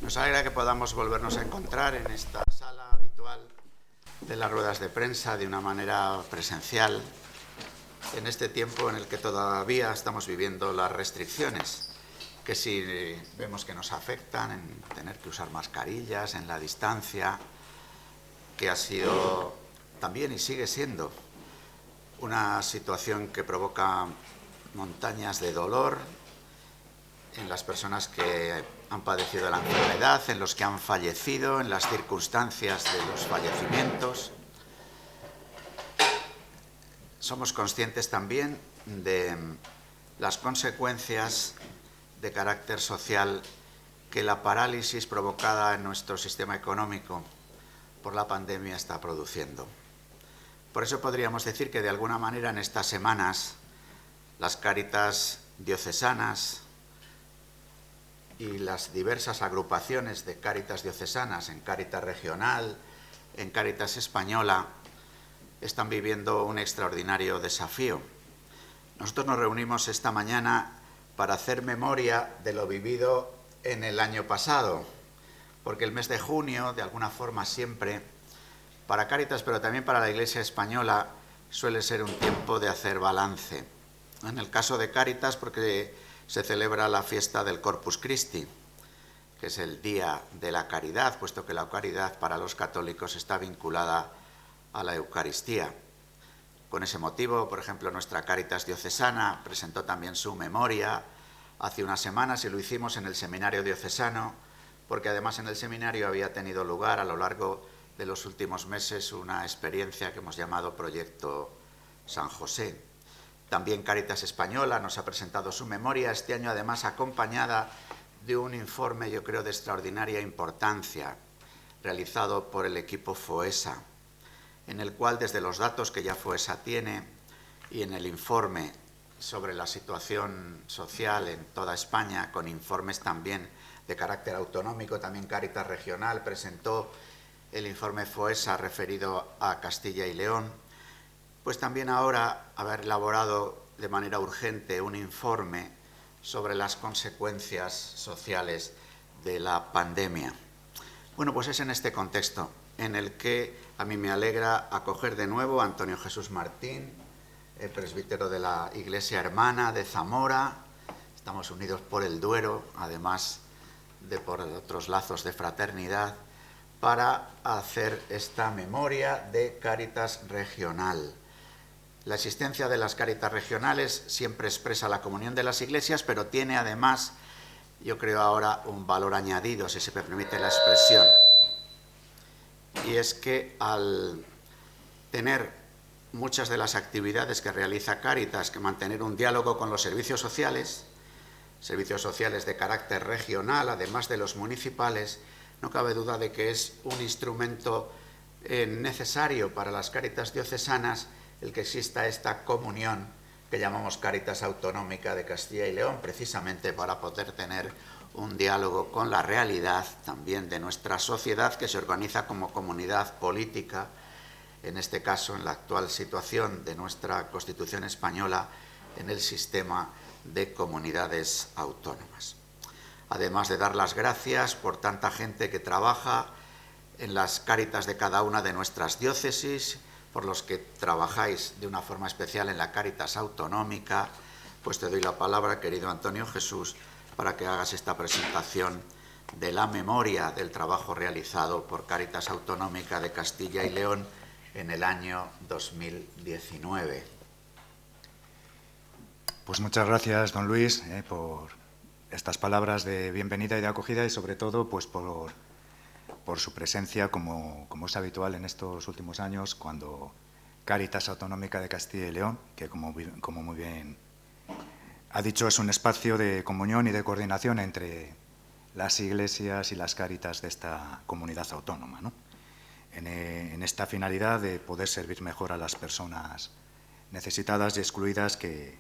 Nos alegra que podamos volvernos a encontrar en esta sala habitual de las ruedas de prensa de una manera presencial, en este tiempo en el que todavía estamos viviendo las restricciones, que sí vemos que nos afectan en tener que usar mascarillas, en la distancia, que ha sido también y sigue siendo una situación que provoca montañas de dolor en las personas que han padecido la enfermedad, en los que han fallecido, en las circunstancias de los fallecimientos. Somos conscientes también de las consecuencias de carácter social que la parálisis provocada en nuestro sistema económico por la pandemia está produciendo. Por eso podríamos decir que de alguna manera en estas semanas las Cáritas diocesanas y las diversas agrupaciones de Cáritas diocesanas en Cáritas regional, en Cáritas española, están viviendo un extraordinario desafío. Nosotros nos reunimos esta mañana para hacer memoria de lo vivido en el año pasado, porque el mes de junio, de alguna forma siempre, para Cáritas, pero también para la Iglesia española, suele ser un tiempo de hacer balance. En el caso de Cáritas, porque se celebra la fiesta del Corpus Christi, que es el día de la caridad, puesto que la caridad para los católicos está vinculada a la Eucaristía. Con ese motivo, por ejemplo, nuestra Cáritas diocesana presentó también su memoria hace unas semanas y lo hicimos en el seminario diocesano, porque además en el seminario había tenido lugar a lo largo de los últimos meses una experiencia que hemos llamado Proyecto San José. También Cáritas Española nos ha presentado su memoria, este año además acompañada de un informe, yo creo, de extraordinaria importancia, realizado por el equipo FOESA, en el cual desde los datos que ya FOESA tiene y en el informe sobre la situación social en toda España, con informes también de carácter autonómico, también Cáritas Regional presentó el informe FOESA referido a Castilla y León, pues también ahora haber elaborado de manera urgente un informe sobre las consecuencias sociales de la pandemia. Bueno, pues es en este contexto en el que a mí me alegra acoger de nuevo a Antonio Jesús Martín, el presbítero de la Iglesia Hermana de Zamora. Estamos unidos por el Duero, además de por otros lazos de fraternidad, para hacer esta memoria de Cáritas Regional. La existencia de las Cáritas regionales siempre expresa la comunión de las iglesias, pero tiene además, yo creo ahora, un valor añadido, si se me permite la expresión. Y es que al tener muchas de las actividades que realiza Cáritas, que mantener un diálogo con los servicios sociales de carácter regional, además de los municipales, no cabe duda de que es un instrumento necesario para las Cáritas diocesanas el que exista esta comunión que llamamos Cáritas Autonómica de Castilla y León, precisamente para poder tener un diálogo con la realidad también de nuestra sociedad, que se organiza como comunidad política, en este caso en la actual situación de nuestra Constitución española, en el sistema de comunidades autónomas. Además de dar las gracias por tanta gente que trabaja en las Cáritas de cada una de nuestras diócesis, por los que trabajáis de una forma especial en la Cáritas Autonómica, pues te doy la palabra, querido Antonio Jesús, para que hagas esta presentación de la memoria del trabajo realizado por Cáritas Autonómica de Castilla y León en el año 2019. Pues muchas gracias, don Luis, por estas palabras de bienvenida y de acogida y sobre todo pues por su presencia, como es habitual en estos últimos años, cuando Cáritas Autonómica de Castilla y León, que como muy bien ha dicho, es un espacio de comunión y de coordinación entre las iglesias y las Cáritas de esta comunidad autónoma, ¿no? En esta finalidad de poder servir mejor a las personas necesitadas y excluidas que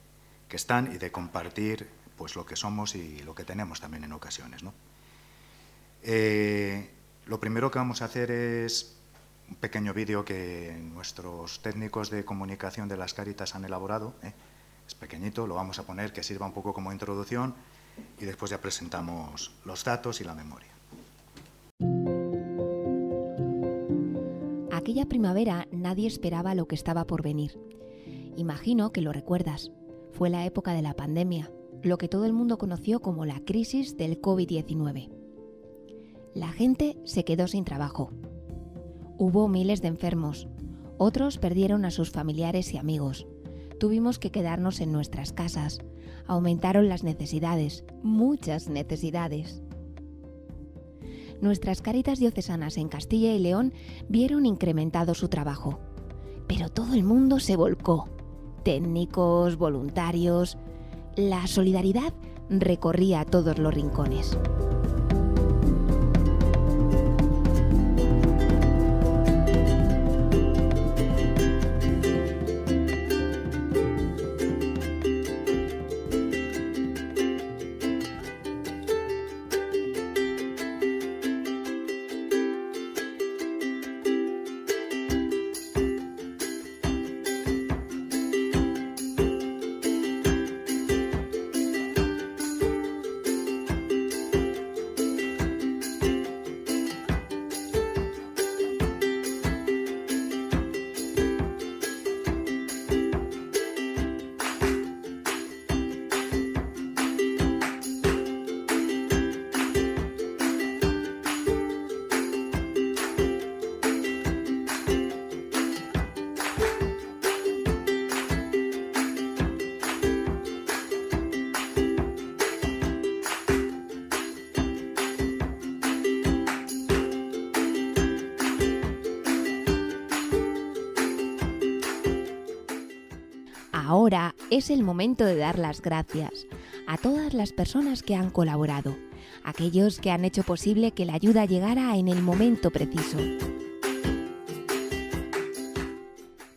están, y de compartir pues lo que somos y lo que tenemos también en ocasiones, ¿no? Lo primero que vamos a hacer es un pequeño vídeo que nuestros técnicos de comunicación de las Cáritas han elaborado. Es pequeñito, lo vamos a poner, que sirva un poco como introducción, y después ya presentamos los datos y la memoria. aquella primavera nadie esperaba lo que estaba por venir. Imagino que lo recuerdas. Fue la época de la pandemia, lo que todo el mundo conoció como la crisis del COVID-19. La gente se quedó sin trabajo. Hubo miles de enfermos. Otros perdieron a sus familiares y amigos. Tuvimos que quedarnos en nuestras casas. Aumentaron las necesidades, muchas necesidades. Nuestras Cáritas diocesanas en Castilla y León vieron incrementado su trabajo. Pero todo el mundo se volcó. Técnicos, voluntarios. La solidaridad recorría todos los rincones. Ahora es el momento de dar las gracias a todas las personas que han colaborado, aquellos que han hecho posible que la ayuda llegara en el momento preciso.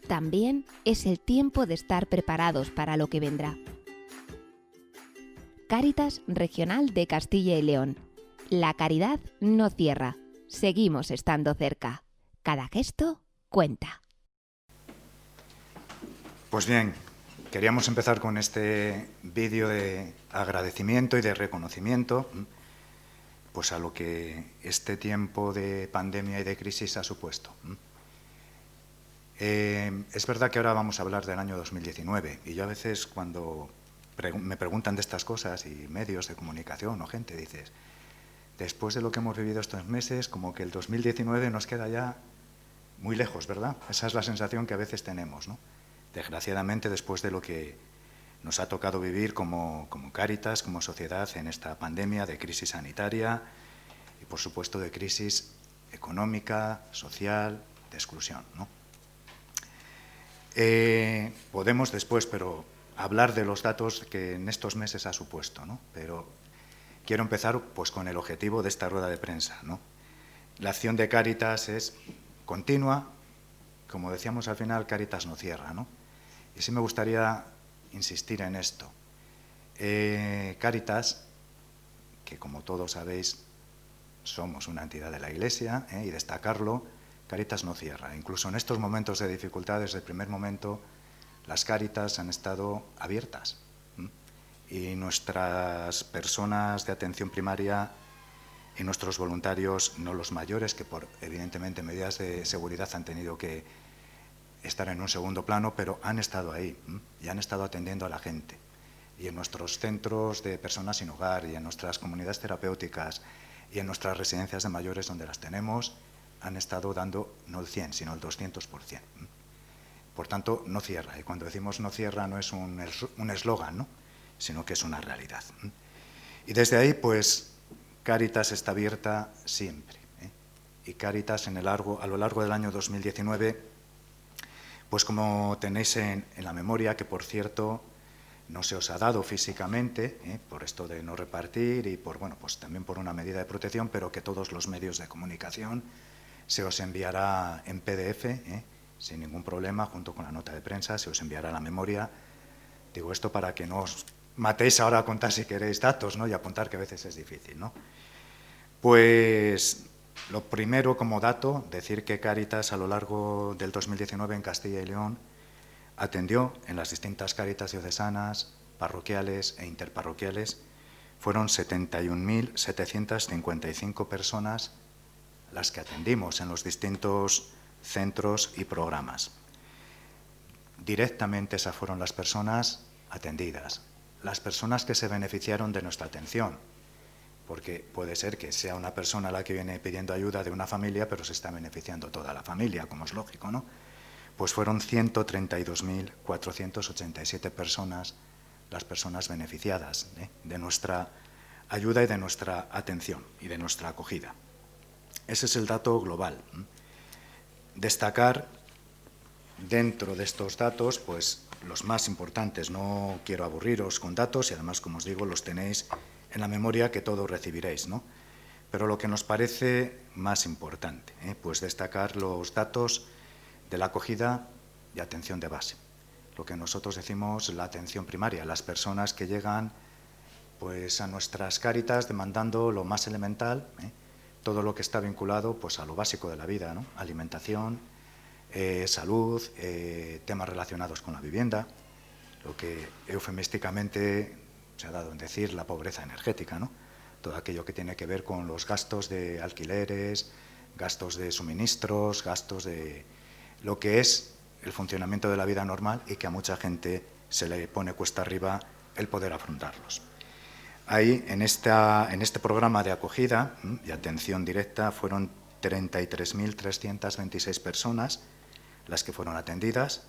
También es el tiempo de estar preparados para lo que vendrá. Cáritas Regional de Castilla y León. La caridad no cierra. Seguimos estando cerca. Cada gesto cuenta. Pues bien, queríamos empezar con este vídeo de agradecimiento y de reconocimiento pues a lo que este tiempo de pandemia y de crisis ha supuesto. Es verdad que ahora vamos a hablar del año 2019 y yo a veces cuando me preguntan de estas cosas y medios de comunicación o gente, dices, después de lo que hemos vivido estos meses, como que el 2019 nos queda ya muy lejos, ¿verdad? Esa es la sensación que a veces tenemos, ¿no? Desgraciadamente, después de lo que nos ha tocado vivir como Cáritas, como sociedad, en esta pandemia de crisis sanitaria y, por supuesto, de crisis económica, social, de exclusión, ¿no? Podemos después, pero hablar de los datos que en estos meses ha supuesto, ¿no? Pero quiero empezar pues, con el objetivo de esta rueda de prensa, ¿no? La acción de Cáritas es continua, como decíamos al final, Cáritas no cierra, ¿no? Y sí me gustaría insistir en esto. Cáritas, que como todos sabéis, somos una entidad de la Iglesia, y destacarlo, Cáritas no cierra. Incluso en estos momentos de dificultad, desde el primer momento, las Cáritas han estado abiertas. Y nuestras personas de atención primaria y nuestros voluntarios, no los mayores, que por evidentemente medidas de seguridad han tenido que estar en un segundo plano, pero han estado ahí y han estado atendiendo a la gente. Y en nuestros centros de personas sin hogar y en nuestras comunidades terapéuticas y en nuestras residencias de mayores donde las tenemos, han estado dando no el 100, sino el 200%. Por tanto, no cierra. Y cuando decimos no cierra no es un eslogan, ¿no? Sino que es una realidad. Y desde ahí, pues, Cáritas está abierta siempre. Y Cáritas a lo largo del año 2019, pues como tenéis en la memoria, que por cierto no se os ha dado físicamente, por esto de no repartir y por, bueno, pues también por una medida de protección, pero que todos los medios de comunicación se os enviará en PDF, sin ningún problema, junto con la nota de prensa, se os enviará la memoria. Digo esto para que no os matéis ahora a contar si queréis datos, ¿no? Y apuntar, que a veces es difícil, ¿no? Pues lo primero como dato, decir que Cáritas a lo largo del 2019 en Castilla y León atendió en las distintas Cáritas diocesanas, parroquiales e interparroquiales, fueron 71.755 personas las que atendimos en los distintos centros y programas. Directamente esas fueron las personas atendidas, las personas que se beneficiaron de nuestra atención, porque puede ser que sea una persona la que viene pidiendo ayuda de una familia, pero se está beneficiando toda la familia, como es lógico, ¿no? Pues fueron 132.487 personas las personas beneficiadas de nuestra ayuda y de nuestra atención y de nuestra acogida. Ese es el dato global. Destacar dentro de estos datos, pues los más importantes. No quiero aburriros con datos y además, como os digo, los tenéis en la memoria que todos recibiréis, ¿no? Pero lo que nos parece más importante, pues destacar los datos de la acogida y atención de base. Lo que nosotros decimos la atención primaria, las personas que llegan pues a nuestras Cáritas demandando lo más elemental, todo lo que está vinculado pues a lo básico de la vida, ¿no? Alimentación, salud, temas relacionados con la vivienda, lo que eufemísticamente se ha dado en decir la pobreza energética, ¿no? Todo aquello que tiene que ver con los gastos de alquileres, gastos de suministros, gastos de lo que es el funcionamiento de la vida normal y que a mucha gente se le pone cuesta arriba el poder afrontarlos. Ahí, en este programa de acogida y atención directa, fueron 33.326 personas las que fueron atendidas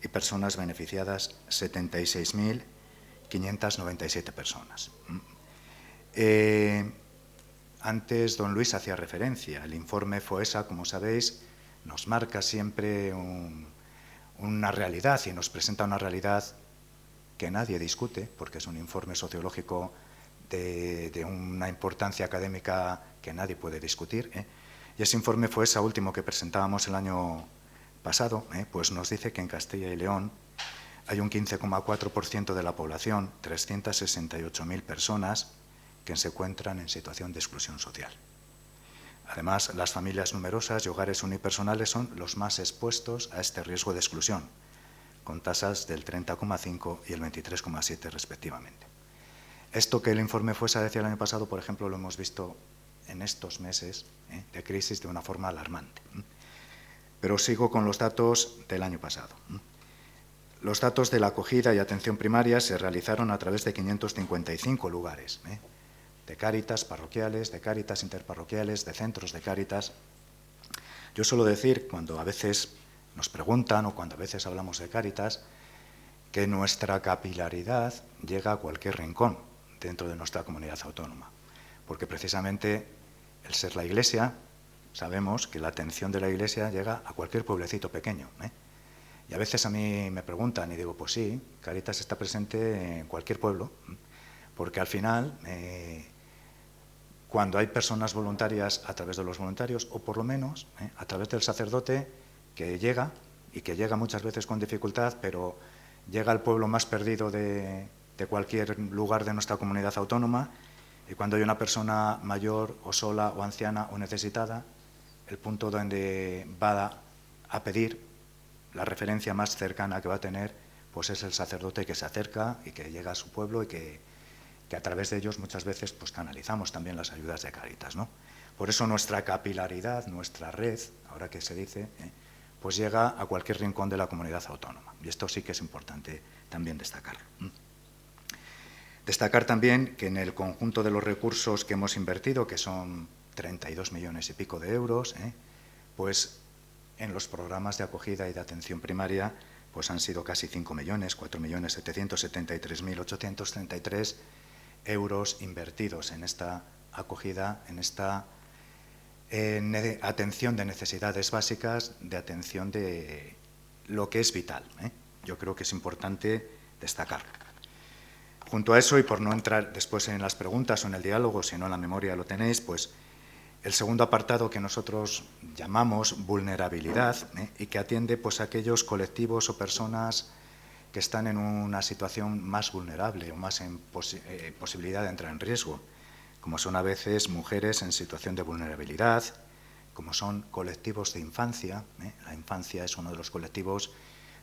y personas beneficiadas 76.597 personas. Antes don Luis hacía referencia, el informe FOESA, como sabéis, nos marca siempre una realidad y nos presenta una realidad que nadie discute, porque es un informe sociológico de una importancia académica que nadie puede discutir. Y ese informe FOESA último que presentábamos el año pasado, pues nos dice que en Castilla y León hay un 15,4% de la población, 368.000 personas, que se encuentran en situación de exclusión social. Además, las familias numerosas y hogares unipersonales son los más expuestos a este riesgo de exclusión, con tasas del 30,5 y el 23,7 respectivamente. Esto que el informe FOESA decía el año pasado, por ejemplo, lo hemos visto en estos meses de crisis de una forma alarmante. Pero sigo con los datos del año pasado. Los datos de la acogida y atención primaria se realizaron a través de 555 lugares, de Cáritas parroquiales, de Cáritas interparroquiales, de centros de Cáritas. Yo suelo decir, cuando a veces nos preguntan o cuando a veces hablamos de Cáritas, que nuestra capilaridad llega a cualquier rincón dentro de nuestra comunidad autónoma, porque precisamente el ser la Iglesia, sabemos que la atención de la Iglesia llega a cualquier pueblecito pequeño. Y a veces a mí me preguntan y digo, pues sí, Cáritas está presente en cualquier pueblo, porque al final, cuando hay personas voluntarias a través de los voluntarios, o por lo menos a través del sacerdote que llega, y que llega muchas veces con dificultad, pero llega al pueblo más perdido de cualquier lugar de nuestra comunidad autónoma, y cuando hay una persona mayor o sola o anciana o necesitada, el punto donde va a pedir la referencia más cercana que va a tener, pues es el sacerdote que se acerca y que llega a su pueblo y que a través de ellos muchas veces pues canalizamos también las ayudas de Cáritas, ¿no? Por eso nuestra capilaridad, nuestra red, ahora que se dice, pues llega a cualquier rincón de la comunidad autónoma. Y esto sí que es importante también destacar. Destacar también que en el conjunto de los recursos que hemos invertido, que son 32 millones y pico de euros, pues en los programas de acogida y de atención primaria pues han sido casi 5 millones, 4.773.833 euros invertidos en esta acogida, en esta atención de necesidades básicas, de atención de lo que es vital. Yo creo que es importante destacarlo. Junto a eso, y por no entrar después en las preguntas o en el diálogo, si no en la memoria lo tenéis, pues el segundo apartado que nosotros llamamos vulnerabilidad, y que atiende pues a aquellos colectivos o personas que están en una situación más vulnerable o más en posibilidad de entrar en riesgo, como son a veces mujeres en situación de vulnerabilidad, como son colectivos de infancia. La infancia es uno de los colectivos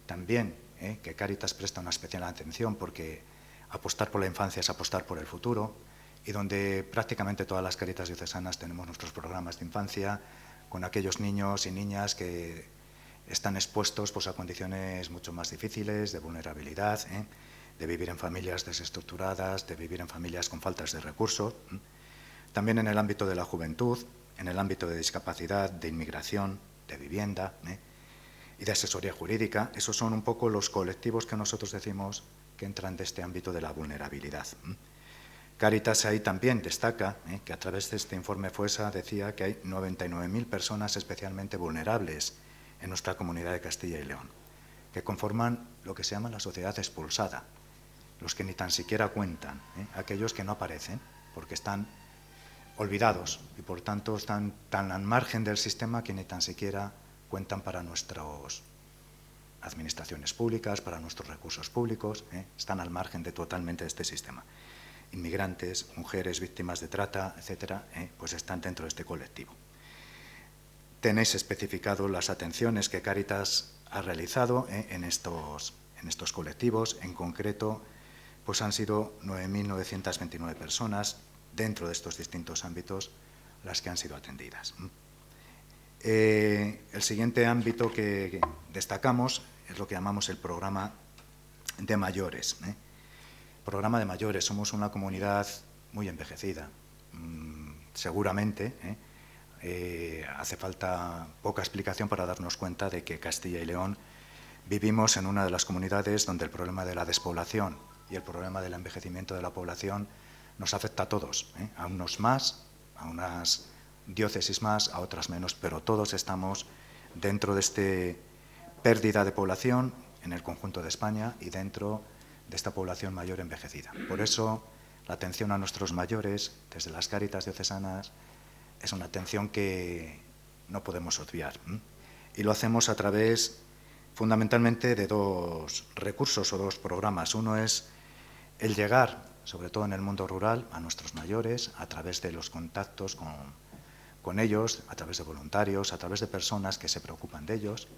también que Cáritas presta una especial atención, porque apostar por la infancia es apostar por el futuro, y donde prácticamente todas las Cáritas diocesanas tenemos nuestros programas de infancia con aquellos niños y niñas que están expuestos pues, a condiciones mucho más difíciles de vulnerabilidad, de vivir en familias desestructuradas, de vivir en familias con faltas de recursos. También en el ámbito de la juventud, en el ámbito de discapacidad, de inmigración, de vivienda y de asesoría jurídica. Esos son un poco los colectivos que nosotros decimos que entran de este ámbito de la vulnerabilidad. Cáritas ahí también destaca que a través de este informe FOESA decía que hay 99.000 personas especialmente vulnerables en nuestra comunidad de Castilla y León, que conforman lo que se llama la sociedad expulsada, los que ni tan siquiera cuentan, aquellos que no aparecen porque están olvidados y por tanto están tan al margen del sistema que ni tan siquiera cuentan para nuestras administraciones públicas, para nuestros recursos públicos, están al margen totalmente de este sistema. Inmigrantes, mujeres, víctimas de trata, etcétera, pues están dentro de este colectivo. Tenéis especificado las atenciones que Cáritas ha realizado en estos colectivos. En concreto, pues han sido 9.929 personas dentro de estos distintos ámbitos las que han sido atendidas. El siguiente ámbito que destacamos es lo que llamamos el programa de mayores. Programa de mayores, somos una comunidad muy envejecida, seguramente. Hace falta poca explicación para darnos cuenta de que Castilla y León vivimos en una de las comunidades donde el problema de la despoblación y el problema del envejecimiento de la población nos afecta a todos, a unos más, a unas diócesis más, a otras menos, pero todos estamos dentro de esta pérdida de población en el conjunto de España y dentro de esta población mayor envejecida. Por eso, la atención a nuestros mayores, desde las Cáritas diocesanas, es una atención que no podemos obviar. Y lo hacemos a través, fundamentalmente, de dos recursos o dos programas. Uno es el llegar, sobre todo en el mundo rural, a nuestros mayores, a través de los contactos con ellos, a través de voluntarios, a través de personas que se preocupan de ellos,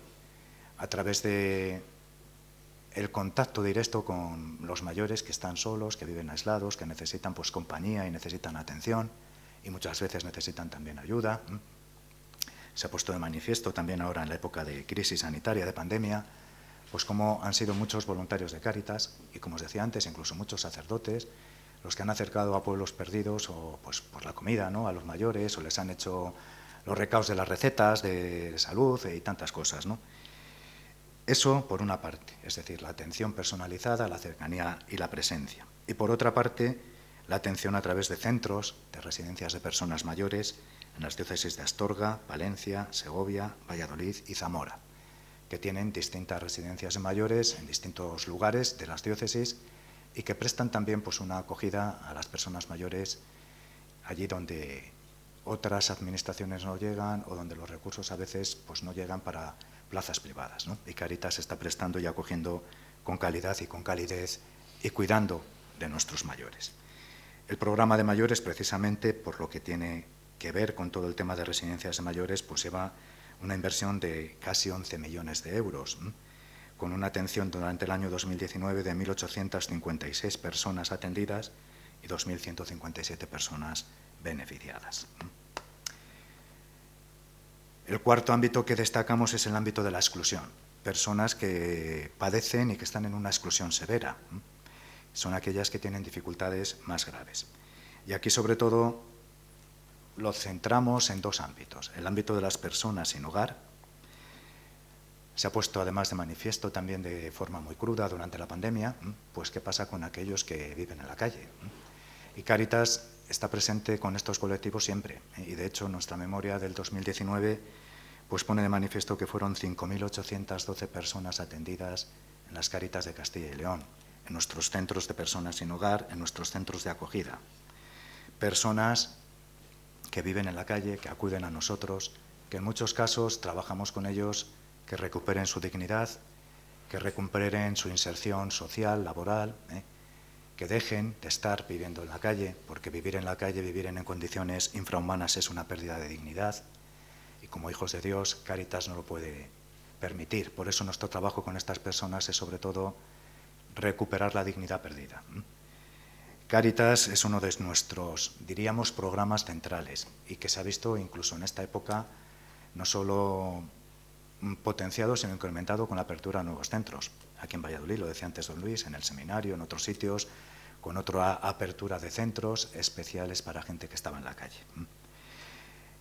a través de el contacto directo con los mayores que están solos, que viven aislados, que necesitan pues, compañía y necesitan atención y muchas veces necesitan también ayuda. Se ha puesto de manifiesto también ahora en la época de crisis sanitaria, de pandemia, pues como han sido muchos voluntarios de Cáritas y, como os decía antes, incluso muchos sacerdotes, los que han acercado a pueblos perdidos o pues, por la comida, ¿no?, a los mayores, o les han hecho los recados de las recetas de salud y tantas cosas, ¿no? Eso por una parte, es decir, la atención personalizada, la cercanía y la presencia. Y por otra parte, la atención a través de centros, de residencias de personas mayores en las diócesis de Astorga, Palencia, Segovia, Valladolid y Zamora, que tienen distintas residencias de mayores en distintos lugares de las diócesis y que prestan también pues, una acogida a las personas mayores allí donde otras administraciones no llegan o donde los recursos a veces pues, no llegan para plazas privadas, ¿no? Y Cáritas está prestando y acogiendo con calidad y con calidez y cuidando de nuestros mayores. El programa de mayores, precisamente por lo que tiene que ver con todo el tema de residencias de mayores, pues lleva una inversión de casi 11 millones de euros, con una atención durante el año 2019 de 1.856 personas atendidas y 2.157 personas beneficiadas. El cuarto ámbito que destacamos es el ámbito de la exclusión. Personas que padecen y que están en una exclusión severa. Son aquellas que tienen dificultades más graves. Y aquí, sobre todo, lo centramos en dos ámbitos. El ámbito de las personas sin hogar. Se ha puesto además de manifiesto también de forma muy cruda durante la pandemia, pues qué pasa con aquellos que viven en la calle. Y Cáritas está presente con estos colectivos siempre. Y de hecho, nuestra memoria del 2019 pues pone de manifiesto que fueron 5.812 personas atendidas en las Cáritas de Castilla y León, en nuestros centros de personas sin hogar, en nuestros centros de acogida. Personas que viven en la calle, que acuden a nosotros, que en muchos casos trabajamos con ellos, que recuperen su dignidad, que recuperen su inserción social, laboral, que dejen de estar viviendo en la calle, porque vivir en la calle, vivir en condiciones infrahumanas es una pérdida de dignidad. Y como hijos de Dios, Cáritas no lo puede permitir. Por eso nuestro trabajo con estas personas es sobre todo recuperar la dignidad perdida. Cáritas es uno de nuestros, diríamos, programas centrales y que se ha visto incluso en esta época no solo potenciado, sino incrementado con la apertura de nuevos centros. Aquí en Valladolid, lo decía antes don Luis, en el seminario, en otros sitios, con otra apertura de centros especiales para gente que estaba en la calle.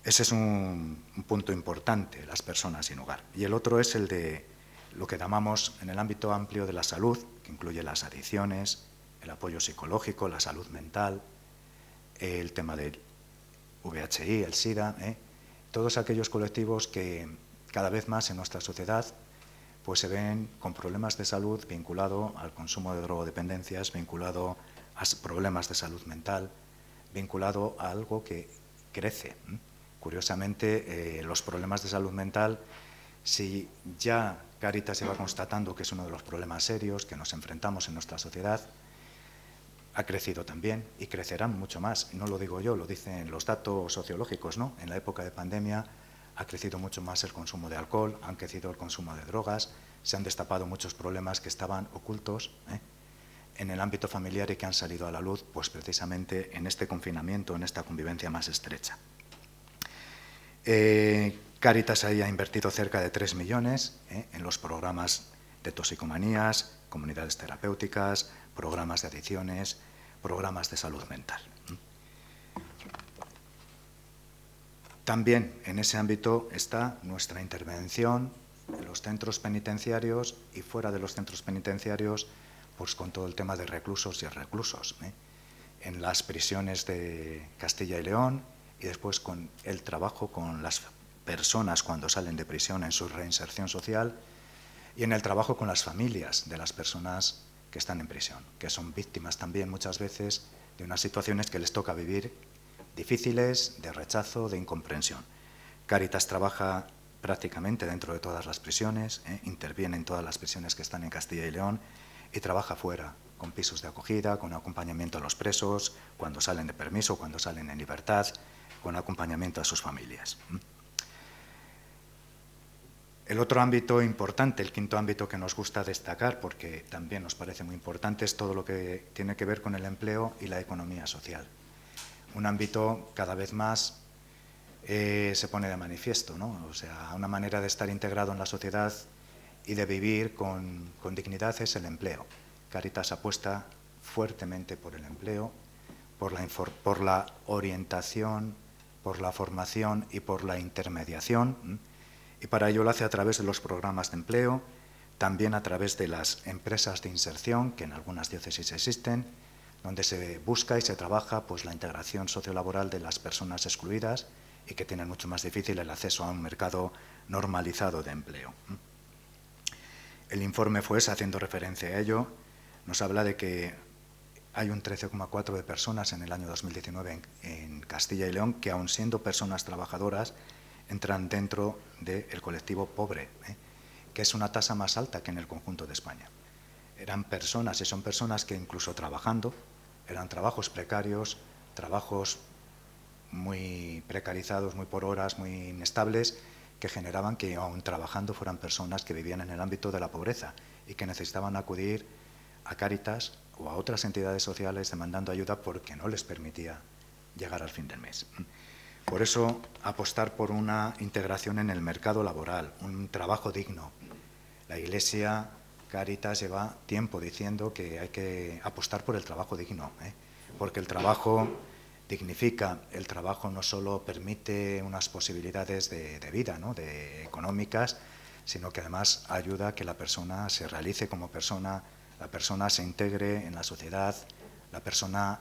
Ese es un punto importante, las personas sin hogar. Y el otro es el de lo que llamamos en el ámbito amplio de la salud, que incluye las adicciones, el apoyo psicológico, la salud mental, el tema del VIH, el SIDA, todos aquellos colectivos que cada vez más en nuestra sociedad pues se ven con problemas de salud vinculado al consumo de drogodependencias, vinculado a problemas de salud mental, vinculado a algo que crece. Curiosamente, los problemas de salud mental, si ya Cáritas lleva constatando que es uno de los problemas serios que nos enfrentamos en nuestra sociedad, ha crecido también y crecerán mucho más. Y no lo digo yo, lo dicen los datos sociológicos, ¿no? En la época de pandemia ha crecido mucho más el consumo de alcohol, han crecido el consumo de drogas, se han destapado muchos problemas que estaban ocultos en el ámbito familiar y que han salido a la luz pues precisamente en este confinamiento, en esta convivencia más estrecha. Cáritas ahí ha invertido cerca de 3 millones en los programas de toxicomanías, comunidades terapéuticas, programas de adicciones, programas de salud mental. También en ese ámbito está nuestra intervención en los centros penitenciarios y fuera de los centros penitenciarios, pues con todo el tema de reclusos y reclusos, en las prisiones de Castilla y León y después con el trabajo con las personas cuando salen de prisión en su reinserción social y en el trabajo con las familias de las personas que están en prisión, que son víctimas también muchas veces de unas situaciones que les toca vivir difíciles, de rechazo, de incomprensión. Cáritas trabaja prácticamente dentro de todas las prisiones, interviene en todas las prisiones que están en Castilla y León y trabaja fuera, con pisos de acogida, con acompañamiento a los presos, cuando salen de permiso, cuando salen en libertad, con acompañamiento a sus familias. El otro ámbito importante, el quinto ámbito que nos gusta destacar, porque también nos parece muy importante, es todo lo que tiene que ver con el empleo y la economía social. Un ámbito cada vez más se pone de manifiesto, ¿no? O sea, una manera de estar integrado en la sociedad y de vivir con dignidad es el empleo. Cáritas apuesta fuertemente por el empleo, por la orientación, por la formación y por la intermediación, y para ello lo hace a través de los programas de empleo, también a través de las empresas de inserción, que en algunas diócesis existen, donde se busca y se trabaja pues, la integración sociolaboral de las personas excluidas y que tienen mucho más difícil el acceso a un mercado normalizado de empleo. El informe FUES, haciendo referencia a ello, nos habla de que hay un 13,4% de personas en el año 2019 en Castilla y León que, aun siendo personas trabajadoras, entran dentro del colectivo pobre, que es una tasa más alta que en el conjunto de España. Eran personas y son personas que incluso trabajando, eran trabajos precarios, trabajos muy precarizados, muy por horas, muy inestables, que generaban que aún trabajando fueran personas que vivían en el ámbito de la pobreza y que necesitaban acudir a Cáritas o a otras entidades sociales demandando ayuda porque no les permitía llegar al fin del mes. Por eso, apostar por una integración en el mercado laboral, un trabajo digno. La Iglesia, Cáritas, lleva tiempo diciendo que hay que apostar por el trabajo digno, porque el trabajo dignifica, el trabajo no solo permite unas posibilidades de vida, ¿no? Económicas, sino que además ayuda a que la persona se realice como persona, la persona se integre en la sociedad, la persona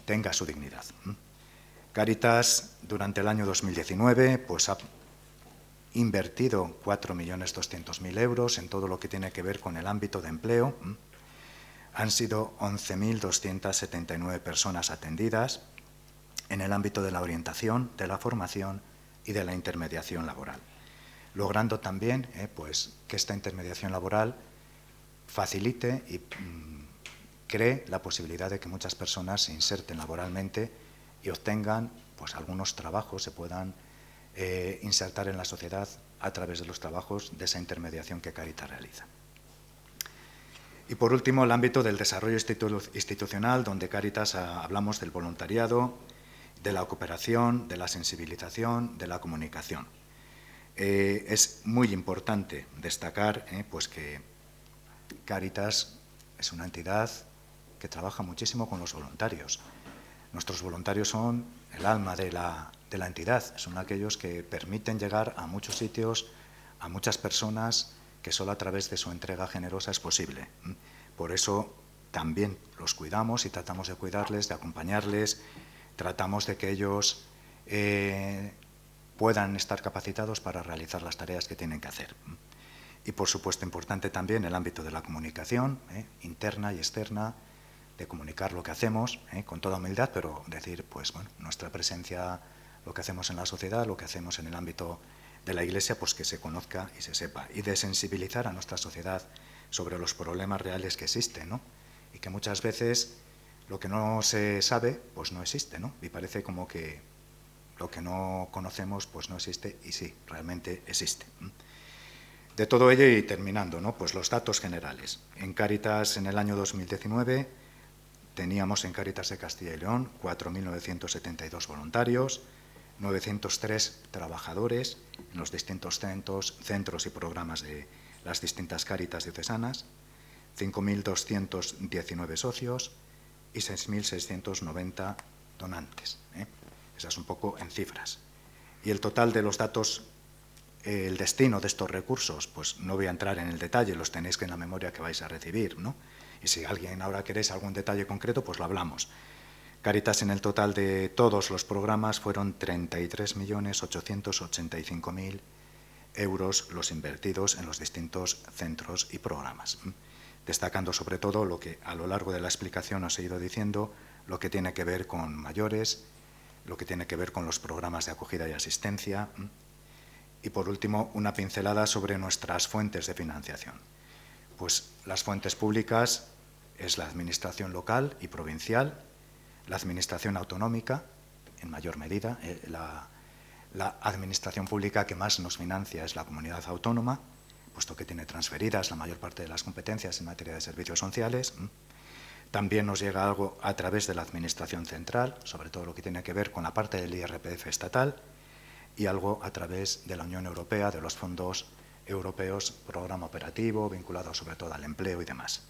tenga su dignidad. Cáritas, durante el año 2019, pues ha invertido 4.200.000 euros en todo lo que tiene que ver con el ámbito de empleo. Han sido 11.279 personas atendidas en el ámbito de la orientación, de la formación y de la intermediación laboral, logrando también pues, que esta intermediación laboral facilite y cree la posibilidad de que muchas personas se inserten laboralmente y obtengan pues, algunos trabajos, se puedan insertar en la sociedad a través de los trabajos de esa intermediación que Cáritas realiza. Y por último, el ámbito del desarrollo institucional, donde Cáritas hablamos del voluntariado, de la cooperación, de la sensibilización, de la comunicación. Es muy importante destacar pues que Cáritas es una entidad que trabaja muchísimo con los voluntarios. Nuestros voluntarios son el alma de la entidad, son aquellos que permiten llegar a muchos sitios, a muchas personas, que solo a través de su entrega generosa es posible. Por eso también los cuidamos y tratamos de cuidarles, de acompañarles, tratamos de que ellos puedan estar capacitados para realizar las tareas que tienen que hacer. Y, por supuesto, importante también el ámbito de la comunicación, interna y externa, de comunicar lo que hacemos, con toda humildad, pero decir, pues bueno, nuestra presencia, lo que hacemos en la sociedad, lo que hacemos en el ámbito de la Iglesia, pues que se conozca y se sepa. Y de sensibilizar a nuestra sociedad sobre los problemas reales que existen, ¿no? Y que muchas veces lo que no se sabe, pues no existe, ¿no? Y parece como que lo que no conocemos, pues no existe, y sí, realmente existe. De todo ello, y terminando, ¿no? Pues los datos generales. En Cáritas, en el año 2019, teníamos en Cáritas de Castilla y León 4.972 voluntarios, 903 trabajadores en los distintos centros y programas de las distintas Cáritas diocesanas, 5.219 socios y 6.690 donantes. Esas un poco en cifras. Y el total de los datos, el destino de estos recursos, pues no voy a entrar en el detalle, los tenéis que en la memoria que vais a recibir, ¿no? Y si alguien ahora queréis algún detalle concreto, pues lo hablamos. Cáritas, en el total de todos los programas, fueron 33.885.000 euros los invertidos en los distintos centros y programas, destacando sobre todo lo que a lo largo de la explicación os he ido diciendo, lo que tiene que ver con mayores, lo que tiene que ver con los programas de acogida y asistencia, y por último una pincelada sobre nuestras fuentes de financiación. Pues las fuentes públicas es la administración local y provincial, la administración autonómica, en mayor medida, la administración pública que más nos financia es la comunidad autónoma, puesto que tiene transferidas la mayor parte de las competencias en materia de servicios sociales. También nos llega algo a través de la administración central, sobre todo lo que tiene que ver con la parte del IRPF estatal, y algo a través de la Unión Europea, de los fondos europeos, programa operativo, vinculado sobre todo al empleo y demás.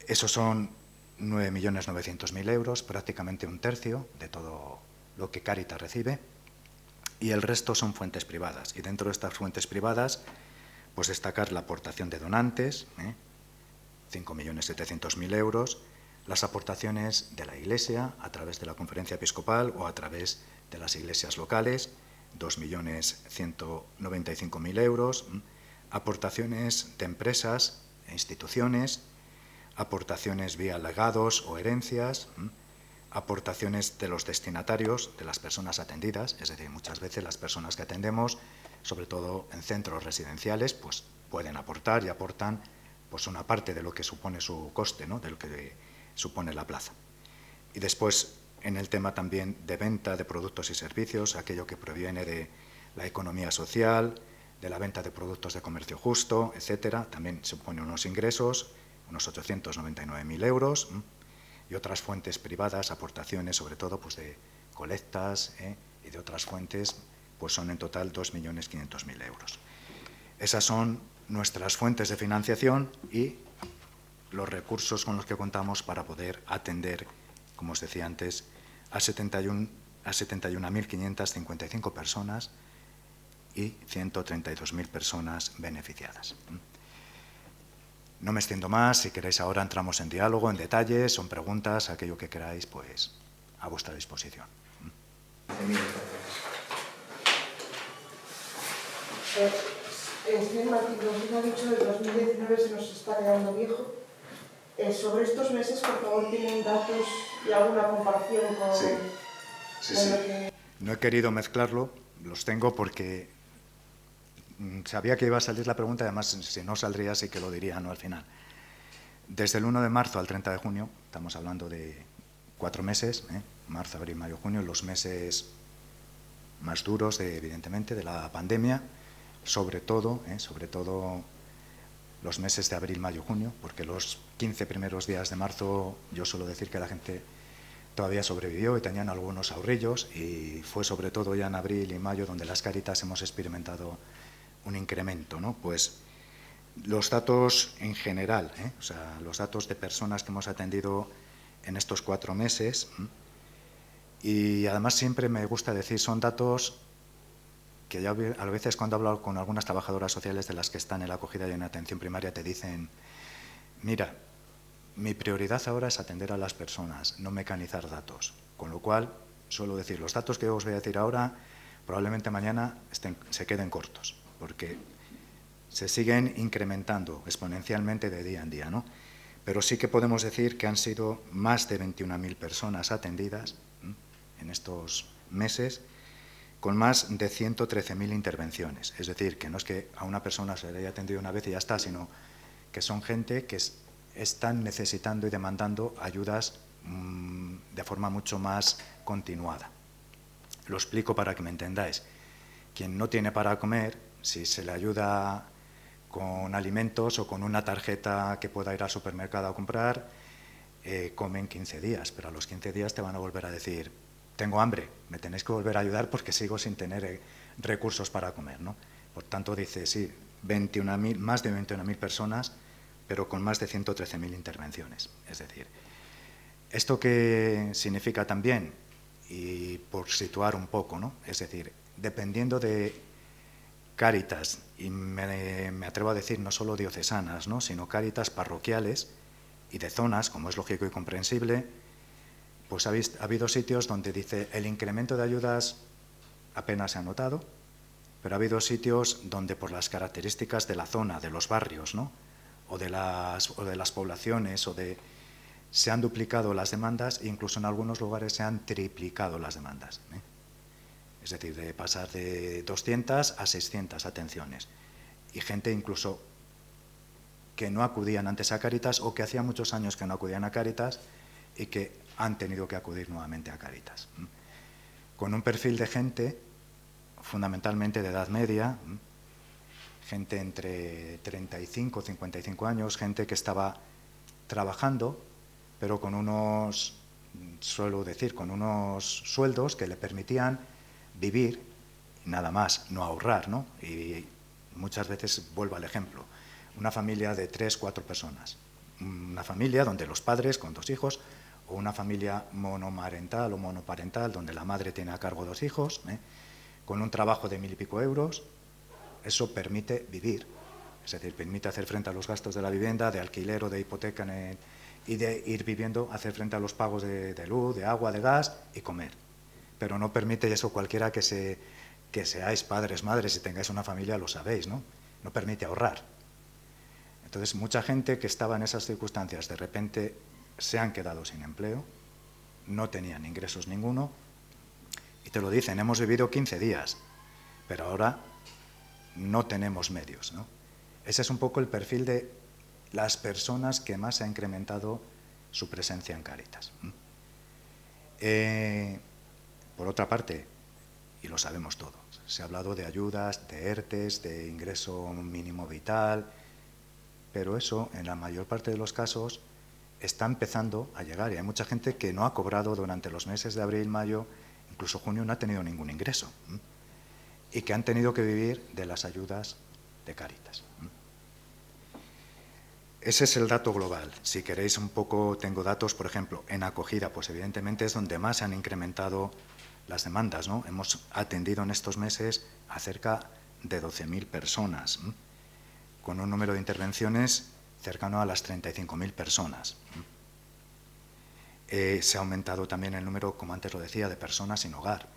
Esos son 9.900.000 euros, prácticamente un tercio de todo lo que Cáritas recibe, y el resto son fuentes privadas. Y dentro de estas fuentes privadas, pues destacar la aportación de donantes, 5.700.000 euros, las aportaciones de la Iglesia a través de la Conferencia Episcopal o a través de las iglesias locales, 2.195.000 euros, aportaciones de empresas e instituciones, aportaciones vía legados o herencias, aportaciones de los destinatarios, de las personas atendidas, es decir, muchas veces las personas que atendemos, sobre todo en centros residenciales, pues pueden aportar y aportan pues una parte de lo que supone su coste, ¿no? De lo que supone la plaza. Y después, en el tema también de venta de productos y servicios, aquello que proviene de la economía social, de la venta de productos de comercio justo, etcétera, también supone unos ingresos, unos 899.000 euros, y otras fuentes privadas, aportaciones sobre todo pues de colectas y de otras fuentes, pues son en total 2.500.000 euros. Esas son nuestras fuentes de financiación y los recursos con los que contamos para poder atender, como os decía antes, a 71.555 personas y 132.000 personas beneficiadas. No me extiendo más, si queréis ahora entramos en diálogo, en detalles, son preguntas, aquello que queráis, pues a vuestra disposición. Señor Martín, nos ha dicho que el 2019 se nos está quedando viejo. Sobre estos meses, por favor, ¿tienen datos y alguna comparación con, Sí. lo que...? No he querido mezclarlo, los tengo porque sabía que iba a salir la pregunta, además si no saldría sí que lo diría, no al final. Desde el 1 de marzo al 30 de junio, estamos hablando de 4 meses, marzo, abril, mayo, junio, los meses más duros, evidentemente, de la pandemia, sobre todo los meses de abril, mayo, junio, porque los 15 primeros días de marzo yo suelo decir que la gente todavía sobrevivió y tenían algunos ahorrillos, y fue sobre todo ya en abril y mayo donde las Cáritas hemos experimentado un incremento, ¿no? Pues los datos en general, o sea, los datos de personas que hemos atendido en estos 4 meses, y además siempre me gusta decir, son datos que ya a veces cuando hablo con algunas trabajadoras sociales de las que están en la acogida y en atención primaria te dicen, mira, mi prioridad ahora es atender a las personas, no mecanizar datos. Con lo cual, suelo decir, los datos que os voy a decir ahora probablemente mañana se queden cortos, porque se siguen incrementando exponencialmente de día en día, ¿no? Pero sí que podemos decir que han sido más de 21.000 personas atendidas en estos meses, con más de 113.000 intervenciones. Es decir, que no es que a una persona se le haya atendido una vez y ya está, sino que son gente que están necesitando y demandando ayudas de forma mucho más continuada. Lo explico para que me entendáis. Quien no tiene para comer, si se le ayuda con alimentos o con una tarjeta que pueda ir al supermercado a comprar, comen 15 días, pero a los 15 días te van a volver a decir, tengo hambre, me tenéis que volver a ayudar porque sigo sin tener recursos para comer, ¿no? Por tanto, dice, sí, más de 21.000 personas, pero con más de 113.000 intervenciones. Es decir, ¿esto qué significa también? Y por situar un poco, ¿no? Es decir, dependiendo de Cáritas, y me atrevo a decir no solo diocesanas, ¿no?, sino Cáritas parroquiales y de zonas, como es lógico y comprensible, pues ha habido sitios donde dice el incremento de ayudas apenas se ha notado, pero ha habido sitios donde por las características de la zona, de los barrios, ¿no?, o de las poblaciones, se han duplicado las demandas e incluso en algunos lugares se han triplicado las demandas, ¿eh? Es decir, de pasar de 200 a 600 atenciones. Y gente incluso que no acudían antes a Cáritas o que hacía muchos años que no acudían a Cáritas y que han tenido que acudir nuevamente a Cáritas. Con un perfil de gente fundamentalmente de edad media, gente entre 35 y 55 años, gente que estaba trabajando, pero con unos, suelo decir, con unos sueldos que le permitían vivir, nada más, no ahorrar, ¿no? Y muchas veces vuelvo al ejemplo, una familia de 3 o 4 personas, una familia donde los padres con 2 hijos, o una familia monomarental o monoparental donde la madre tiene a cargo 2 hijos, con un trabajo de 1.000 y pico euros, eso permite vivir, es decir, permite hacer frente a los gastos de la vivienda, de alquiler o de hipoteca y de ir viviendo, hacer frente a los pagos de luz, de agua, de gas y comer. Pero no permite eso cualquiera que seáis padres, madres y tengáis una familia, lo sabéis, ¿no? No permite ahorrar. Entonces, mucha gente que estaba en esas circunstancias de repente se han quedado sin empleo, no tenían ingresos ninguno y te lo dicen, hemos vivido 15 días, pero ahora no tenemos medios, ¿no? Ese es un poco el perfil de las personas que más se ha incrementado su presencia en Cáritas. Por otra parte, y lo sabemos todos, se ha hablado de ayudas, de ERTES, de ingreso mínimo vital, pero eso, en la mayor parte de los casos, está empezando a llegar y hay mucha gente que no ha cobrado durante los meses de abril, mayo, incluso junio, no ha tenido ningún ingreso y que han tenido que vivir de las ayudas de Cáritas. Ese es el dato global. Si queréis un poco, tengo datos, por ejemplo, en acogida, pues evidentemente es donde más se han incrementado las demandas, ¿no? Hemos atendido en estos meses a cerca de 12.000 personas, con un número de intervenciones cercano a las 35.000 personas. Se ha aumentado también el número, como antes lo decía, de personas sin hogar.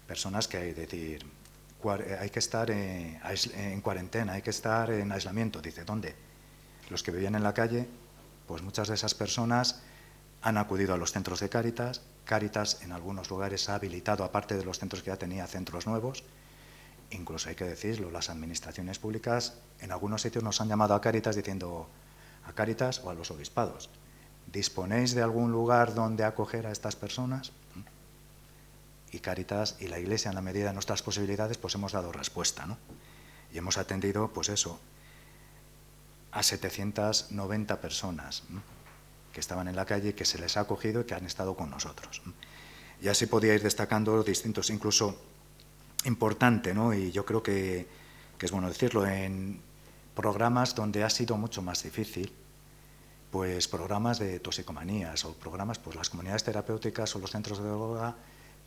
Personas que hay que estar en cuarentena, hay que estar en aislamiento. Dice, ¿dónde? Los que vivían en la calle, pues muchas de esas personas han acudido a los centros de Cáritas. Cáritas en algunos lugares ha habilitado, aparte de los centros que ya tenía, centros nuevos. Incluso hay que decirlo, las administraciones públicas en algunos sitios nos han llamado a Cáritas diciendo, a Cáritas o a los obispados, ¿disponéis de algún lugar donde acoger a estas personas? Y Cáritas y la Iglesia, en la medida de nuestras posibilidades, pues hemos dado respuesta, ¿no? Y hemos atendido, pues eso, a 790 personas que estaban en la calle, que se les ha acogido y que han estado con nosotros. Y así podía ir destacando distintos, incluso importante, ¿no? Y yo creo que es bueno decirlo, en programas donde ha sido mucho más difícil, pues programas de toxicomanías o programas, pues las comunidades terapéuticas o los centros de droga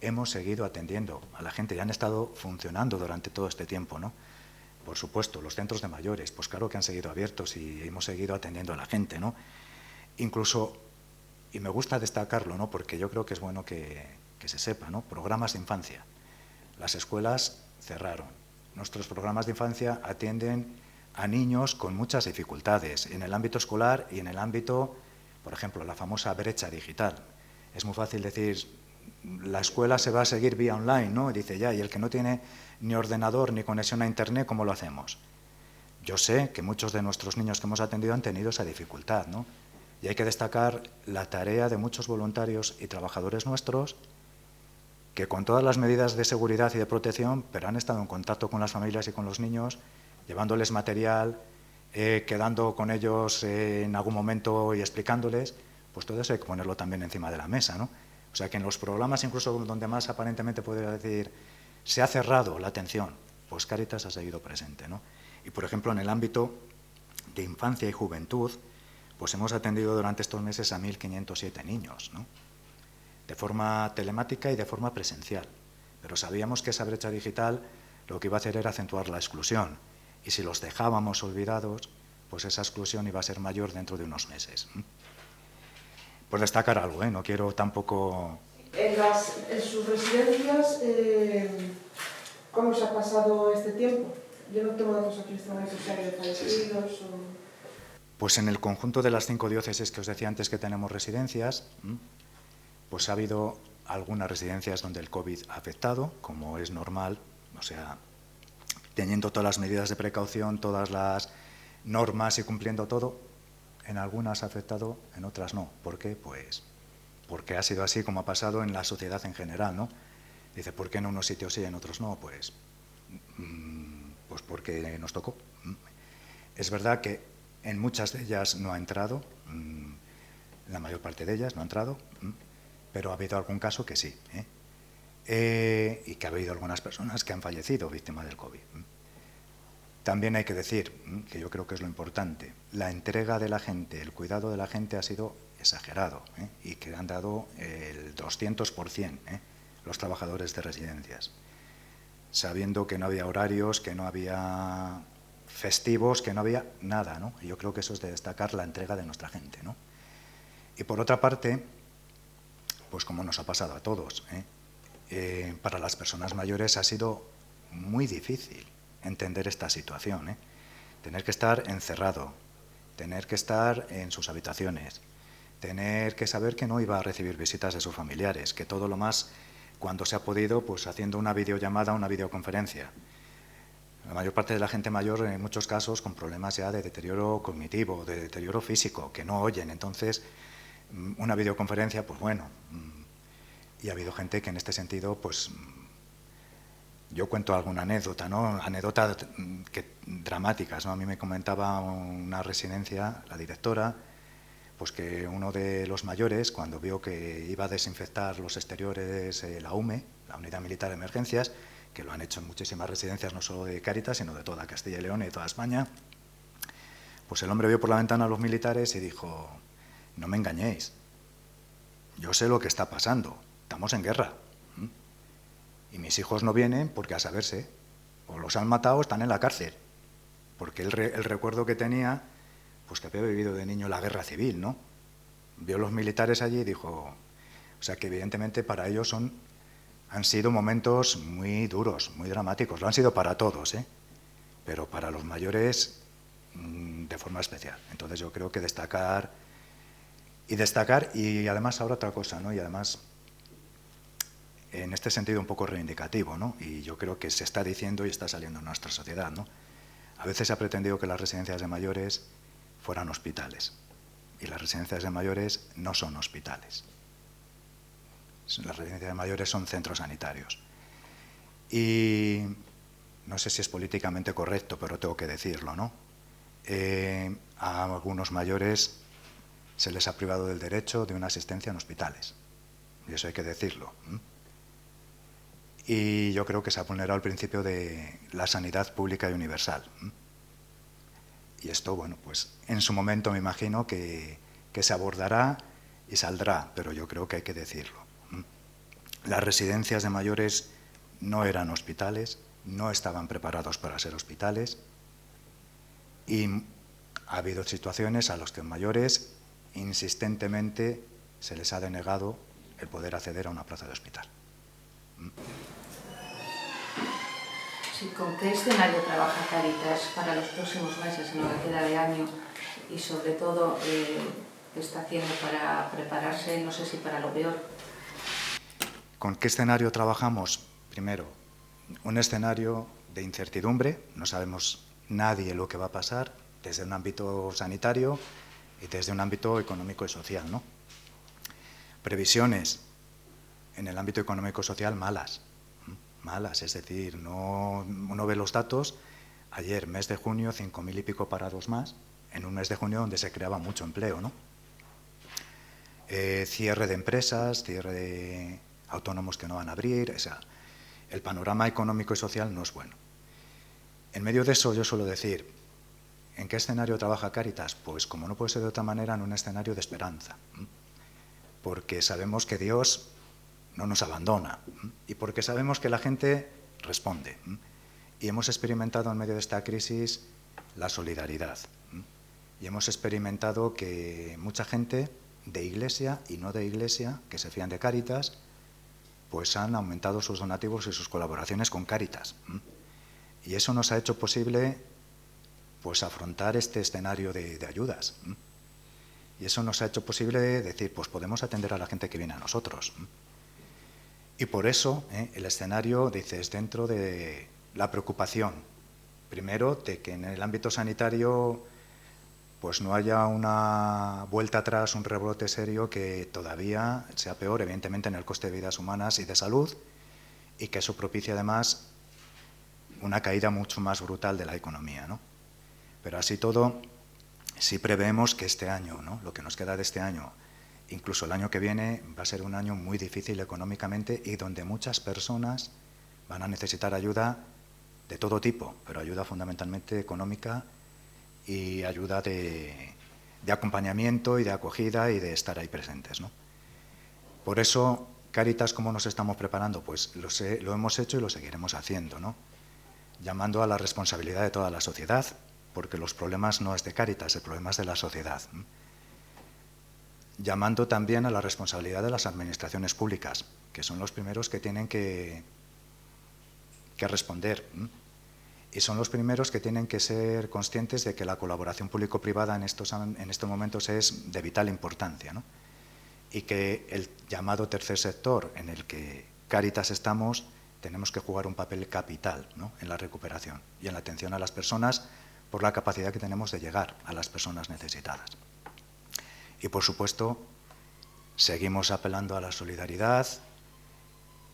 hemos seguido atendiendo a la gente y han estado funcionando durante todo este tiempo, ¿no? Por supuesto, los centros de mayores, pues claro que han seguido abiertos y hemos seguido atendiendo a la gente, ¿no? Incluso, y me gusta destacarlo, ¿no? Porque yo creo que es bueno que se sepa, ¿no? Programas de infancia. Las escuelas cerraron. Nuestros programas de infancia atienden a niños con muchas dificultades en el ámbito escolar y en el ámbito, por ejemplo, la famosa brecha digital. Es muy fácil decir, la escuela se va a seguir vía online, ¿no? Y dice, ya, y el que no tiene ni ordenador ni conexión a Internet, ¿cómo lo hacemos? Yo sé que muchos de nuestros niños que hemos atendido han tenido esa dificultad, ¿no? Y hay que destacar la tarea de muchos voluntarios y trabajadores nuestros que con todas las medidas de seguridad y de protección, pero han estado en contacto con las familias y con los niños, llevándoles material, quedando con ellos en algún momento y explicándoles, pues todo eso hay que ponerlo también encima de la mesa, ¿no? O sea que en los programas, incluso donde más aparentemente podría decir, se ha cerrado la atención, pues Cáritas ha seguido presente, ¿no? Y por ejemplo, en el ámbito de infancia y juventud, pues hemos atendido durante estos meses a 1.507 niños, ¿no? De forma telemática y de forma presencial. Pero sabíamos que esa brecha digital lo que iba a hacer era acentuar la exclusión. Y si los dejábamos olvidados, pues esa exclusión iba a ser mayor dentro de unos meses. Por destacar algo, no quiero tampoco... En sus residencias, ¿cómo se ha pasado este tiempo? Yo no tengo datos aquí de fallecidos o... Pues en el conjunto de las 5 diócesis que os decía antes que tenemos residencias, pues ha habido algunas residencias donde el COVID ha afectado, como es normal, o sea, teniendo todas las medidas de precaución, todas las normas y cumpliendo todo, en algunas ha afectado, en otras no. ¿Por qué? Pues porque ha sido así como ha pasado en la sociedad en general, ¿no? Dice, ¿por qué en unos sitios sí y en otros no? Pues porque nos tocó. Es verdad que en muchas de ellas no ha entrado, la mayor parte de ellas no ha entrado, pero ha habido algún caso que sí, y que ha habido algunas personas que han fallecido víctimas del COVID. También hay que decir, que yo creo que es lo importante, la entrega de la gente, el cuidado de la gente ha sido exagerado, y que han dado el 200% los trabajadores de residencias, sabiendo que no había horarios, que no había festivos, que no había nada, ¿no? Y yo creo que eso es de destacar la entrega de nuestra gente, ¿no? Y por otra parte, pues como nos ha pasado a todos, para las personas mayores ha sido muy difícil entender esta situación, tener que estar encerrado, tener que estar en sus habitaciones, tener que saber que no iba a recibir visitas de sus familiares, que todo lo más, cuando se ha podido, pues haciendo una videollamada, una videoconferencia. La mayor parte de la gente mayor, en muchos casos, con problemas ya de deterioro cognitivo, de deterioro físico, que no oyen. Entonces, una videoconferencia, pues bueno, y ha habido gente que en este sentido, pues yo cuento alguna anécdota, ¿no? Anécdotas dramáticas, ¿no? A mí me comentaba una residencia, la directora, pues que uno de los mayores, cuando vio que iba a desinfectar los exteriores la UME, la Unidad Militar de Emergencias, que lo han hecho en muchísimas residencias, no solo de Cáritas, sino de toda Castilla y León y de toda España, pues el hombre vio por la ventana a los militares y dijo, no me engañéis, yo sé lo que está pasando, estamos en guerra, y mis hijos no vienen porque a saberse, o los han matado o están en la cárcel, porque el recuerdo que tenía, pues que había vivido de niño la guerra civil, ¿no? Vio los militares allí y dijo, o sea que evidentemente para ellos han sido momentos muy duros, muy dramáticos, lo han sido para todos, pero para los mayores de forma especial. Entonces yo creo que destacar y además ahora otra cosa, ¿no? Y además en este sentido un poco reivindicativo, ¿no? Y yo creo que se está diciendo y está saliendo en nuestra sociedad, ¿no? A veces se ha pretendido que las residencias de mayores fueran hospitales y las residencias de mayores no son hospitales. Las residencias de mayores son centros sanitarios. Y no sé si es políticamente correcto, pero tengo que decirlo, ¿no? A algunos mayores se les ha privado del derecho de una asistencia en hospitales. Y eso hay que decirlo. Y yo creo que se ha vulnerado el principio de la sanidad pública y universal. Y esto, bueno, pues en su momento me imagino que se abordará y saldrá, pero yo creo que hay que decirlo. Las residencias de mayores no eran hospitales, no estaban preparados para ser hospitales, y ha habido situaciones a las que los mayores insistentemente se les ha denegado el poder acceder a una plaza de hospital. Sí, ¿con qué escenario trabaja Cáritas para los próximos meses, en lo que queda de año? Y sobre todo, ¿qué está haciendo para prepararse, no sé si para lo peor? ¿Con qué escenario trabajamos? Primero, un escenario de incertidumbre, no sabemos nadie lo que va a pasar, desde un ámbito sanitario y desde un ámbito económico y social, ¿no? Previsiones en el ámbito económico y social malas, es decir, uno ve los datos. Ayer, mes de junio, 5.000 y pico parados más, en un mes de junio donde se creaba mucho empleo, ¿no? Cierre de empresas, cierre de autónomos que no van a abrir, o sea, el panorama económico y social no es bueno. En medio de eso yo suelo decir, ¿en qué escenario trabaja Cáritas? Pues como no puede ser de otra manera, en un escenario de esperanza, porque sabemos que Dios no nos abandona y porque sabemos que la gente responde. Y hemos experimentado en medio de esta crisis la solidaridad. Y hemos experimentado que mucha gente de iglesia y no de iglesia, que se fían de Cáritas, pues han aumentado sus donativos y sus colaboraciones con Cáritas. Y eso nos ha hecho posible pues afrontar este escenario de ayudas. Y eso nos ha hecho posible decir, pues podemos atender a la gente que viene a nosotros. Y por eso el escenario, dices, dentro de la preocupación, primero, de que en el ámbito sanitario pues no haya una vuelta atrás, un rebrote serio que todavía sea peor, evidentemente, en el coste de vidas humanas y de salud, y que eso propicie además una caída mucho más brutal de la economía, ¿no? Pero así todo, sí preveemos que este año, ¿no?, lo que nos queda de este año, incluso el año que viene, va a ser un año muy difícil económicamente y donde muchas personas van a necesitar ayuda de todo tipo, pero ayuda fundamentalmente económica y ayuda de acompañamiento y de acogida y de estar ahí presentes, ¿no? Por eso, Cáritas, ¿cómo nos estamos preparando? Pues lo hemos hecho y lo seguiremos haciendo, ¿no? Llamando a la responsabilidad de toda la sociedad, porque los problemas no es de Cáritas, el problema es de la sociedad. Llamando también a la responsabilidad de las administraciones públicas, que son los primeros que tienen que responder. Y son los primeros que tienen que ser conscientes de que la colaboración público-privada en estos momentos es de vital importancia, ¿no? Y que el llamado tercer sector, en el que Cáritas estamos, tenemos que jugar un papel capital, ¿no?, en la recuperación y en la atención a las personas por la capacidad que tenemos de llegar a las personas necesitadas. Y, por supuesto, seguimos apelando a la solidaridad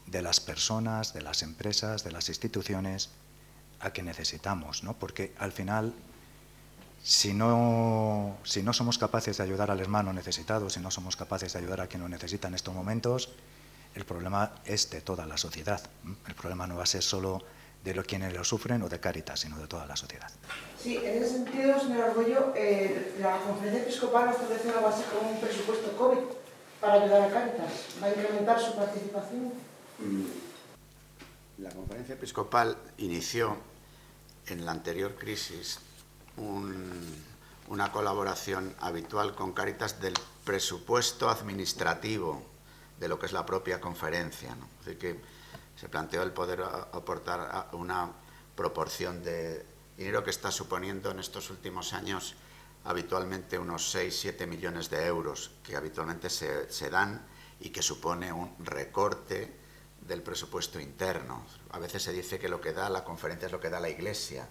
de las personas, de las empresas, de las instituciones, a que necesitamos, ¿no? Porque al final, si no somos capaces de ayudar al hermano necesitado, si no somos capaces de ayudar a quien lo necesita en estos momentos, el problema es de toda la sociedad. El problema no va a ser solo de quienes lo sufren o de Cáritas, sino de toda la sociedad. Sí, en ese sentido, señor Argüello, la Conferencia Episcopal ha establecido una base con un presupuesto COVID para ayudar a Cáritas. ¿Va a incrementar su participación? La Conferencia Episcopal inició en la anterior crisis una colaboración habitual con Cáritas del presupuesto administrativo de lo que es la propia conferencia, ¿no? Así que se planteó el poder aportar una proporción de dinero que está suponiendo en estos últimos años habitualmente unos 6-7 millones de euros que habitualmente se dan y que supone un recorte del presupuesto interno. A veces se dice que lo que da la conferencia es lo que da la Iglesia.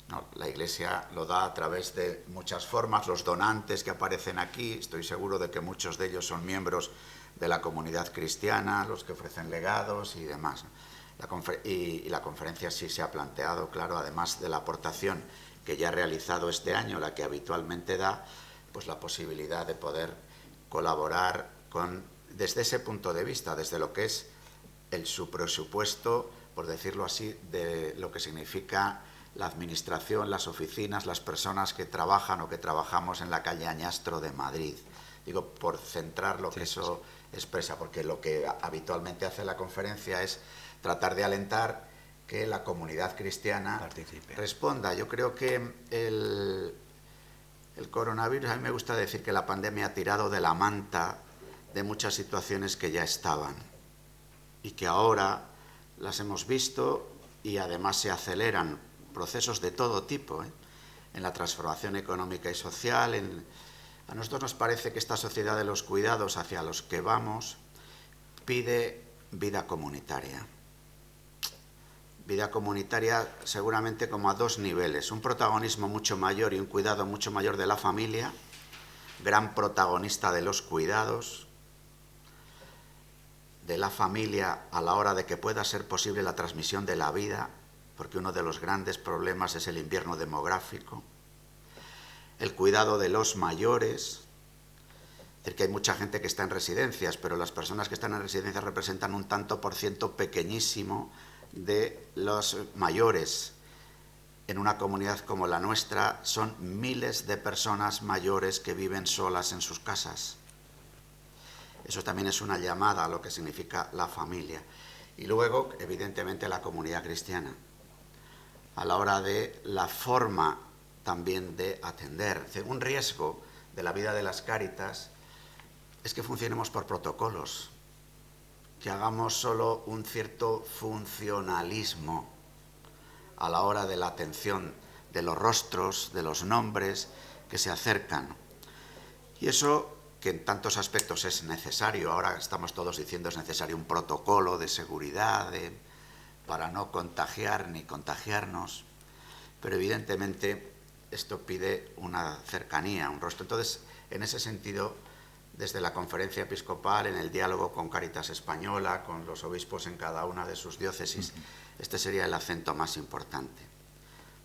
No, la Iglesia lo da a través de muchas formas. Los donantes que aparecen aquí, estoy seguro de que muchos de ellos son miembros de la comunidad cristiana, los que ofrecen legados y demás. La conferencia sí se ha planteado, claro, además de la aportación que ya ha realizado este año, la que habitualmente da, pues la posibilidad de poder colaborar desde ese punto de vista, desde lo que es su presupuesto, por decirlo así, de lo que significa la administración, las oficinas, las personas que trabajan o que trabajamos en la calle Añastro de Madrid. Digo, por centrar lo que eso expresa, porque lo que habitualmente hace la conferencia es tratar de alentar que la comunidad cristiana participe, responda. Yo creo que el coronavirus, a mí me gusta decir que la pandemia ha tirado de la manta de muchas situaciones que ya estaban y que ahora las hemos visto y además se aceleran procesos de todo tipo, en la transformación económica y social. A nosotros nos parece que esta sociedad de los cuidados hacia los que vamos pide vida comunitaria. Vida comunitaria seguramente como a dos niveles, un protagonismo mucho mayor y un cuidado mucho mayor de la familia, gran protagonista de los cuidados, de la familia a la hora de que pueda ser posible la transmisión de la vida, porque uno de los grandes problemas es el invierno demográfico, el cuidado de los mayores, es decir, que hay mucha gente que está en residencias, pero las personas que están en residencias representan un tanto por ciento pequeñísimo de los mayores. En una comunidad como la nuestra son miles de personas mayores que viven solas en sus casas. Eso también es una llamada a lo que significa la familia. Y luego, evidentemente, la comunidad cristiana, a la hora de la forma también de atender. Un riesgo de la vida de las Cáritas es que funcionemos por protocolos, que hagamos solo un cierto funcionalismo a la hora de la atención de los rostros, de los nombres que se acercan. Y eso, que en tantos aspectos es necesario, ahora estamos todos diciendo es necesario un protocolo de seguridad para no contagiar ni contagiarnos, pero evidentemente esto pide una cercanía, un rostro. Entonces, en ese sentido, desde la Conferencia Episcopal, en el diálogo con Cáritas Española, con los obispos en cada una de sus diócesis, este sería el acento más importante.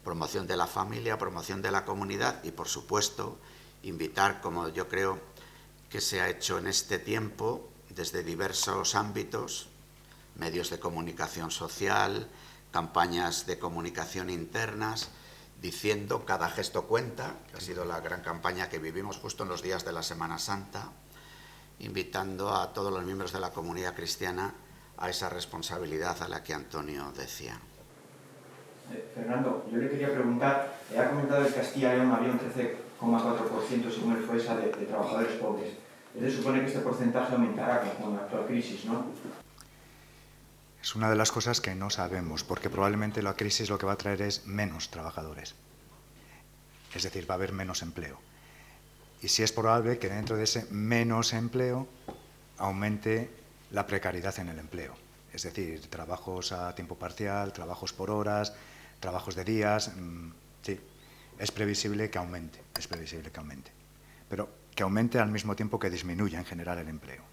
Promoción de la familia, promoción de la comunidad y, por supuesto, invitar, como yo creo que se ha hecho en este tiempo, desde diversos ámbitos, medios de comunicación social, campañas de comunicación internas, diciendo cada gesto cuenta, que ha sido la gran campaña que vivimos justo en los días de la Semana Santa, invitando a todos los miembros de la comunidad cristiana a esa responsabilidad a la que Antonio decía. Fernando, yo le quería preguntar, ha comentado que Castilla y León había un 13,4% según el FOESA de trabajadores pobres. Se supone que este porcentaje aumentará con la actual crisis, ¿no? Es una de las cosas que no sabemos, porque probablemente la crisis lo que va a traer es menos trabajadores. Es decir, va a haber menos empleo. Y sí es probable que dentro de ese menos empleo aumente la precariedad en el empleo. Es decir, trabajos a tiempo parcial, trabajos por horas, trabajos de días. Sí, es previsible que aumente, Pero que aumente al mismo tiempo que disminuya en general el empleo.